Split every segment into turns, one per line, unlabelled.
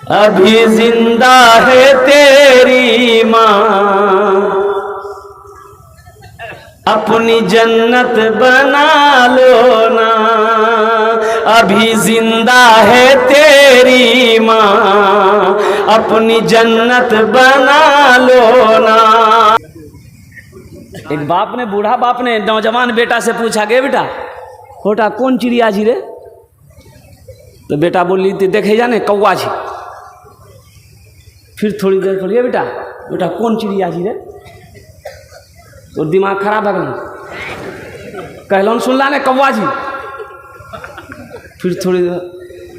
अभी जिंदा है तेरी माँ, अपनी जन्नत बना लो ना। अभी जिंदा है तेरी माँ, अपनी जन्नत बना लो ना। एक बाप ने, बूढ़ा बाप ने नौजवान बेटा से पूछा, गे बेटा बेटा कौन चिड़िया जी रे? तो बेटा बोली थी देखे जाने कौवा जी। फिर थोड़ी देर बोलिए बेटा बेटा कौन चिड़िया जी रे? तो दिमाग खराब है, कहलन सुन ला ने कौवा जी। फिर थोड़ी देर,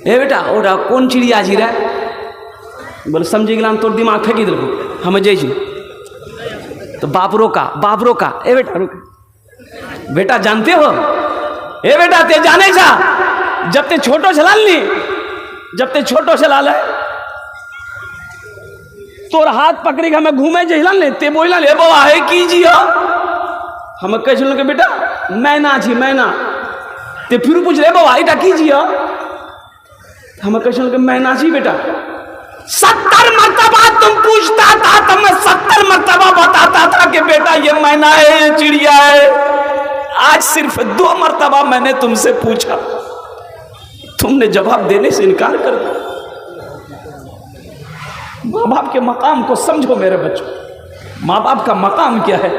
ए बेटा ओटा कौन चिड़िया जी रे? बोले समझी गलाम तोर दिमाग फेंकी दिल हमें जैसी। तो बाप रोका, ए बेटा रुक, बेटा जानते हो, ए बेटा ते जाने जा, जब ते छोटो चलाल है तोर हाथ पकड़ी के हमें घूमे जहिलन ले, ते बोला ले बाबा है कीजिए। हम कह चलो कि बेटा मैना छी मैना। ते फिर पूछ रहे बाबा इटा कीजिए। हम कह चलो कि मैना छी बेटा। 70 मरतबा तुम पूछता था तो मैं 70 मरतबा बताता था कि बेटा ये मैना है ये चिड़िया है। आज सिर्फ 2 मरतबा मैंने तुमसे पूछा, तुमने जवाब देने से इनकार कर दिया। माँ बाप के मकाम को समझो मेरे बच्चों, माँ बाप का मकाम क्या है।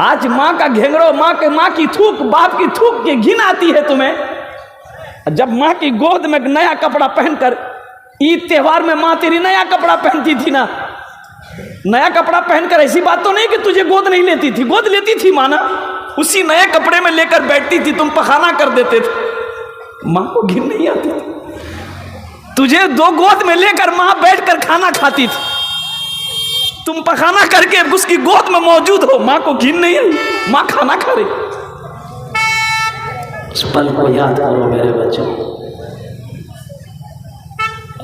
आज माँ का घेंगड़ो, माँ की थूक, बाप की थूक की घिन आती है तुम्हें। जब माँ की गोद में नया कपड़ा पहनकर, ईद त्योहार में माँ तेरी नया कपड़ा पहनती थी ना, नया कपड़ा पहनकर, ऐसी बात तो नहीं कि तुझे गोद नहीं लेती थी, गोद लेती थी माँ ना। उसी नए कपड़े में लेकर बैठती थी, तुम पखाना कर देते थे, माँ को घिन नहीं आती थी। तुझे 2 गोद में लेकर माँ बैठकर खाना खाती थी, तुम पखाना करके उसकी गोद में मौजूद हो, माँ को घिन नहीं आई, माँ खाना खा रही। उस पल को याद करो मेरे बच्चों।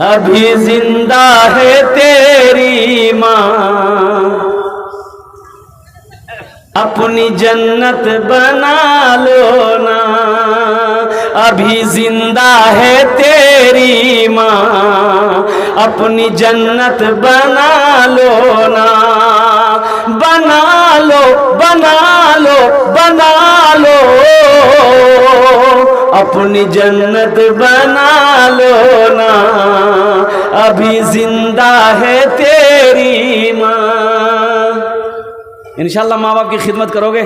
अभी जिंदा है तेरी माँ, अपनी जन्नत बना लो ना। अभी जिंदा है तेरी माँ, अपनी जन्नत बना लो ना। बना लो बना लो बना लो, अपनी जन्नत बना लो ना। अभी जिंदा है तेरी माँ। इंशाल्लाह माँ बाप की खिदमत करोगे।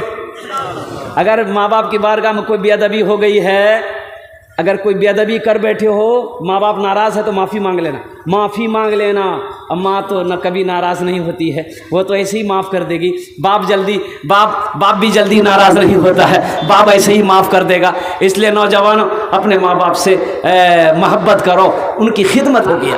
अगर माँ बाप की बारगाह में कोई बेअदबी हो गई है, अगर कोई बेअदबी कर बैठे हो, माँ बाप नाराज़ है तो माफ़ी मांग लेना, माफ़ी मांग लेना। अब माँ तो न कभी नाराज़ नहीं होती है, वो तो ऐसे ही माफ़ कर देगी। बाप भी जल्दी नाराज़ नहीं होता है, बाप ऐसे ही माफ़ कर देगा। इसलिए नौजवानों अपने माँ बाप से मोहब्बत करो, उनकी खिदमत हो गया।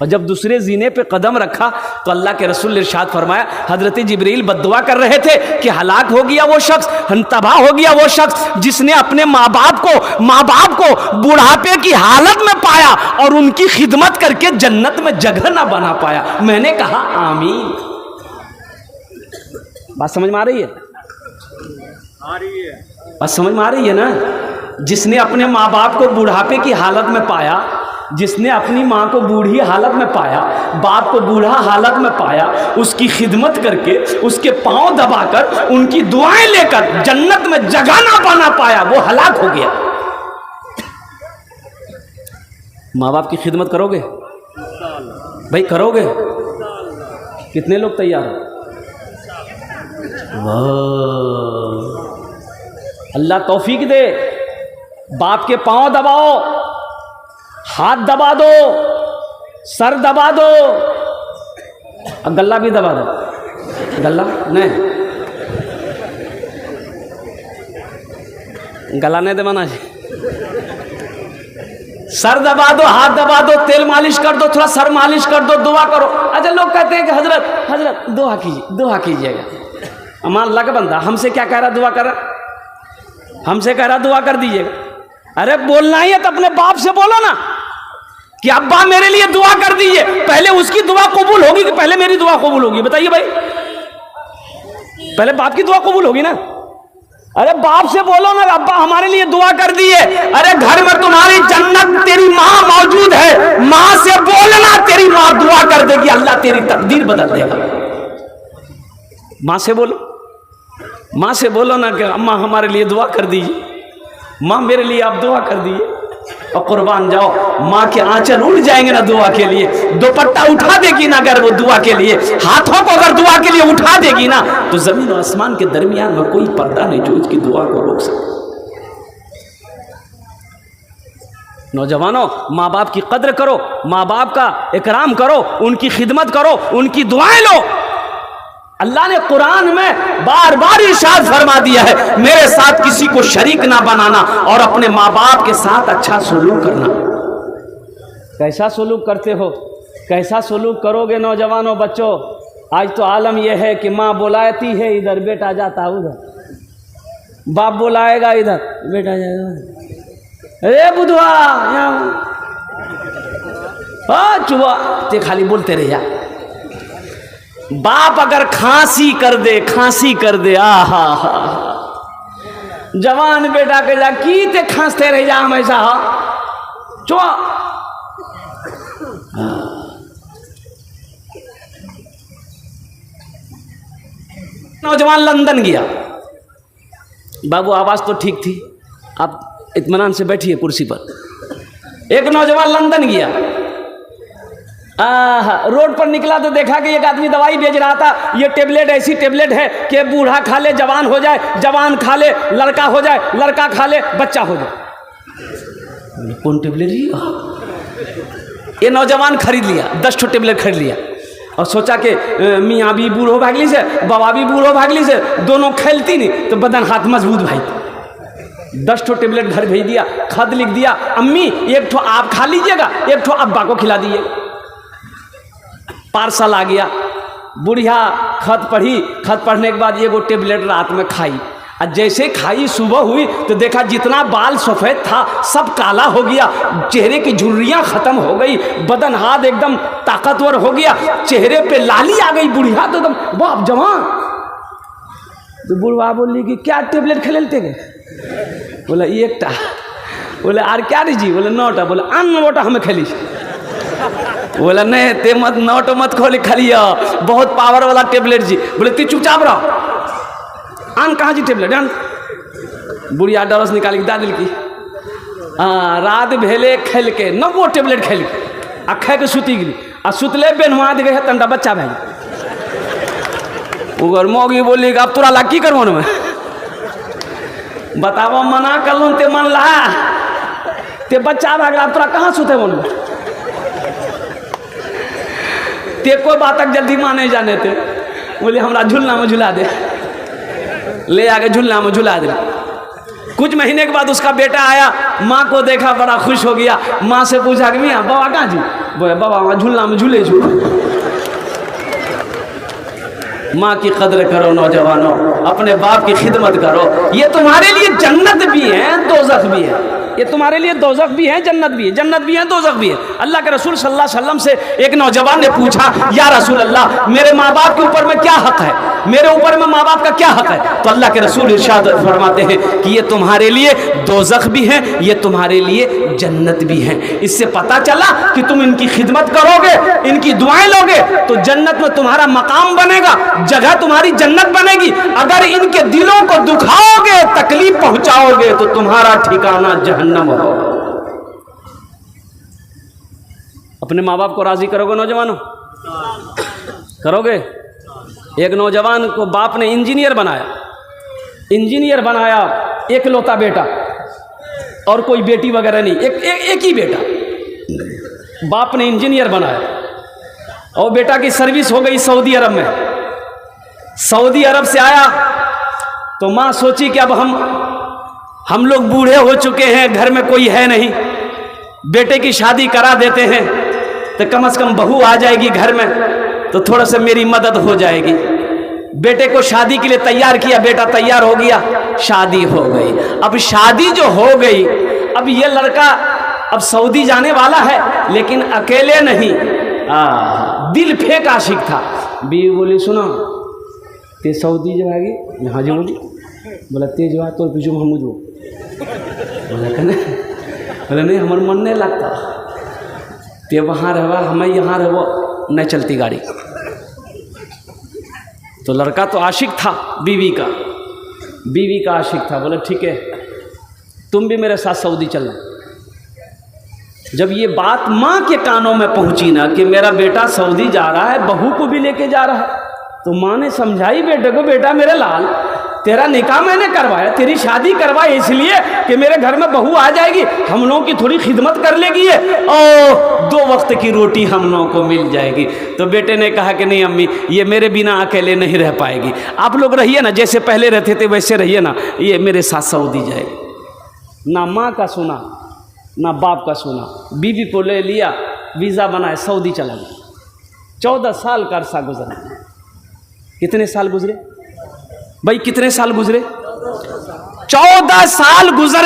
और जब दूसरे जीने पे कदम रखा तो अल्लाह के रसूल ने इरशाद फरमाया, हजरत जिब्रील बद्दुआ कर रहे थे कि हलाक हो गया वो शख्स, तबाह हो गया वो शख्स जिसने अपने माँ बाप को बुढ़ापे की हालत में पाया और उनकी खिदमत करके जन्नत में जगह ना बना पाया। मैंने कहा आमीन। बात समझ में आ रही है? बात समझ में आ रही है ना? जिसने अपने माँ बाप को बुढ़ापे की हालत में पाया, जिसने अपनी माँ को बूढ़ी हालत में पाया, बाप को बूढ़ा हालत में पाया, उसकी खिदमत करके, उसके पांव दबाकर, उनकी दुआएं लेकर जन्नत में जगह ना बना पाया, वो हलाक हो गया। माँ बाप की खिदमत करोगे भाई? करोगे? कितने लोग तैयार हो? अल्लाह तौफीक दे। बाप के पांव दबाओ, हाथ दबा दो, सर दबा दो, और गला भी दबा दो। गला नहीं, गला नहीं दबाना है। सर दबा दो, हाथ दबा दो, तेल मालिश कर दो, थोड़ा सर मालिश कर दो, दुआ करो। अच्छा लोग कहते हैं कि हजरत दुआ कीजिएगा। अमान अल्लाह का बंदा हमसे क्या कह रहा, दुआ कर रहा, हमसे कह रहा दुआ कर दीजिएगा। अरे बोलना ही है तो अपने बाप से बोलो ना कि अब्बा मेरे लिए दुआ कर दीजिए। पहले उसकी दुआ कबूल होगी कि पहले मेरी दुआ कबूल होगी? बताइए भाई, पहले बाप की दुआ कबूल होगी ना। अरे बाप से बोलो ना, अब्बा हमारे लिए दुआ कर दिए। अरे घर में तुम्हारी जन्नत, तेरी माँ मौजूद है, माँ से देगी, अल्लाह तेरी तकदीर बदल देगा। माँ से बोलो, माँ से बोलो ना कि अम्मा हमारे लिए दुआ कर दीजिए, माँ मेरे लिए आप दुआ कर दीजिए, और कुर्बान जाओ, माँ के आंचल उड़ जाएंगे ना दुआ के लिए, दुपट्टा उठा देगी ना अगर वो दुआ के लिए, हाथों को अगर दुआ के लिए उठा देगी ना, तो जमीन और आसमान के दरमियान में कोई पर्दा नहीं जो उसकी दुआ को रोक सके। नौजवानों, माँ बाप की कद्र करो, माँ बाप का इकराम करो, उनकी खिदमत करो, उनकी दुआएं लो। अल्लाह ने कुरान में बार बार इरशाद फरमा दिया है, मेरे साथ किसी को शरीक ना बनाना और अपने माँ बाप के साथ अच्छा सलूक करना। कैसा सलूक करते हो, कैसा सलूक करोगे नौजवानों बच्चों? आज तो आलम यह है कि माँ बुलाती है इधर, बेटा जाता उधर, बाप बुलाएगा इधर, बेटा जाएगा, अरे बुधवा यहाँ चुवा, ते खाली बोलते रह जा। बाप अगर खांसी कर दे, आहा हा, जवान बेटा के जा की ते खांसते रह जा हमेशा, चुआ। नौजवान लंदन गया, बाबू आवाज तो ठीक थी, आप इत्मीनान से बैठिए कुर्सी पर। एक नौजवान लंदन गया, रोड पर निकला तो देखा कि एक आदमी दवाई बेच रहा था, ये टेबलेट ऐसी टेबलेट है कि बूढ़ा खा ले जवान हो जाए, जवान खा ले लड़का हो जाए, लड़का खा ले बच्चा हो जाए। कौन टेबलेट ये नौजवान खरीद लिया, 10 ठो टेबलेट खरीद लिया और सोचा कि मियाँ भी बूढ़ो भागली से, बाबा भी बूढ़ो भागली से, दोनों खेलती नहीं तो बदन हाथ मजबूत भाई। 10 ठो टेबलेट घर भेज दिया, खत लिख दिया, अम्मी एक ठो आप खा लीजिएगा, एक ठो अब्बा को खिला दीजिएगा। पार्सल आ गया, बुढ़िया खत पढ़ी, खत पढ़ने के बाद एगो टेबलेट रात में खाई, और जैसे खाई सुबह हुई तो देखा जितना बाल सफ़ेद था सब काला हो गया, चेहरे की झुर्रियाँ ख़त्म हो गई, बदन हाथ एकदम ताकतवर हो गया, चेहरे पे लाली आ गई, बुढ़िया तो एकदम बाप जवान। तो बुढ़वा बोली कि क्या टेबलेट खेलते गए? बोला एक टा। बोले आर क्या दीजिए? बोले 9टा। बोले अन्न बोटा हमें खेली। बोला नहीं ते मत 9 मत खोली खालिया, बहुत पावर वाला टेबलेट जी। बोले ती चुपचाप रहो, आन कहाँ जी टेबलेट आन। बुढ़िया डरस निकाल के दादिल की रात भेले खेल के 9 टेबलेट खेल के आ खे के सुती गई, आ सुतले बेनवा दे गए तंडा बच्चा भाई। उगर मोगी बोली अब तोरा ला की करबो में बतावा, मना कर लूँ ते मन ला ते बच्चा भाग रहा, तोरा कहाँ सुते मन में ते कोई बात तक जल्दी माने जाने थे। बोले हमरा झूलना में झुला दे, ले आके झूलना में झुला दे। कुछ महीने के बाद उसका बेटा आया, माँ को देखा बड़ा खुश हो गया, माँ से पूछा कि मियाँ बाबा कहाँ जी? बोले बाबा वहाँ झूलना में झूले झूल। माँ की कदर करो नौजवानों, अपने बाप की खिदमत करो, ये तुम्हारे लिए जन्नत भी है दोज़ख भी है, ये तुम्हारे लिए दोज़ख भी है जन्नत भी है, जन्नत भी है दोज़ख भी है। अल्लाह के रसूल सल्लल्लाहु अलैहि वसल्लम से एक नौजवान ने पूछा, या रसूल अल्लाह मेरे माँ बाप के ऊपर में क्या हक है, मेरे ऊपर में माँ बाप का क्या हक है? तो अल्लाह के रसूल इरशाद फरमाते हैं कि ये तुम्हारे लिए दोज़ख भी है, ये तुम्हारे लिए जन्नत भी है। इससे पता चला कि तुम इनकी खिदमत करोगे, इनकी दुआएं लोगे तो जन्नत में तुम्हारा मकाम बनेगा, जगह तुम्हारी जन्नत बनेगी। अगर इनके दिलों को दुखाओगे, तकलीफ पहुंचाओगे तो तुम्हारा ठिकाना जहन्नम हो। अपने माँ बाप को राजी करोगे नौजवानों? करोगे? एक नौजवान को बाप ने इंजीनियर बनाया, एक लौता बेटा और कोई बेटी वगैरह नहीं, एक ही बेटा। बाप ने इंजीनियर बनाया और बेटा की सर्विस हो गई सऊदी अरब में। सऊदी अरब से आया तो माँ सोची कि अब हम लोग बूढ़े हो चुके हैं, घर में कोई है नहीं, बेटे की शादी करा देते हैं तो कम से कम बहू आ जाएगी घर में तो थोड़ा सा मेरी मदद हो जाएगी। बेटे को शादी के लिए तैयार किया, बेटा तैयार हो गया, शादी हो गई। अब शादी जो हो गई, अब ये लड़का अब सऊदी जाने वाला है, लेकिन अकेले नहीं, दिल फेंक आशिक था। बीवी बोली सुनो ते सऊदी जो आएगी, हाँ जी बोली। बोला ते जो है तो पीछू हम जो बोला नहीं हमारे मन नहीं लगता, ते वहाँ रहवा हमें यहाँ रहवो न चलती गाड़ी। तो लड़का तो आशिक था बीवी का आशिक था। बोले ठीक है तुम भी मेरे साथ सऊदी चलना। जब ये बात माँ के कानों में पहुंची ना कि मेरा बेटा सऊदी जा रहा है, बहू को भी लेके जा रहा है, तो माँ ने समझाई बेटे को, बेटा मेरे लाल तेरा निकाह मैंने करवाया, तेरी शादी करवाई इसलिए कि मेरे घर में बहू आ जाएगी, हम लोगों की थोड़ी खिदमत कर लेगी और 2 वक्त की रोटी हम लोगों को मिल जाएगी। तो बेटे ने कहा कि नहीं अम्मी, ये मेरे बिना अकेले नहीं रह पाएगी, आप लोग रहिए ना, जैसे पहले रहते थे वैसे रहिए ना, ये मेरे साथ सऊदी जाएगी। ना माँ का सुना ना बाप का सुना, बीवी को ले लिया, वीज़ा बनाए, सऊदी चला गया। 14 साल का अरसा गुजरा। कितने साल गुजरे भाई, कितने साल गुजरे? 14 साल गुजर